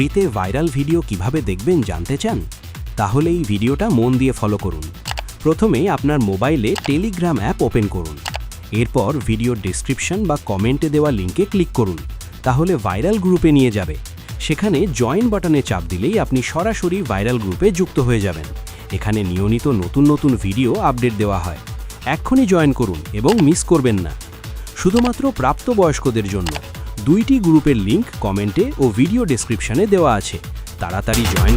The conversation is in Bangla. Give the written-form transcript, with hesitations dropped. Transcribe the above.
ফ্রিতে ভাইরাল ভিডিও কিভাবে দেখবেন জানতে চান? তাহলে এই ভিডিওটা মন দিয়ে ফলো করুন। প্রথমে আপনার মোবাইলে টেলিগ্রাম অ্যাপ ওপেন করুন। এরপর ভিডিওর ডেসক্রিপশন বা কমেন্টে দেওয়া লিঙ্কে ক্লিক করুন। তাহলে ভাইরাল গ্রুপে নিয়ে যাবে। সেখানে জয়েন বাটনে চাপ দিলেই আপনি সরাসরি ভাইরাল গ্রুপে যুক্ত হয়ে যাবেন। এখানে নিয়মিত নতুন নতুন ভিডিও আপডেট দেওয়া হয়। এক্ষুনি জয়েন করুন এবং মিস করবেন না। শুধুমাত্র প্রাপ্তবয়স্কদের জন্য। 2টি গ্রুপের লিঙ্ক কমেন্টে ও ভিডিও ডেসক্রিপশনে দেওয়া আছে। তাড়াতাড়ি জয়েন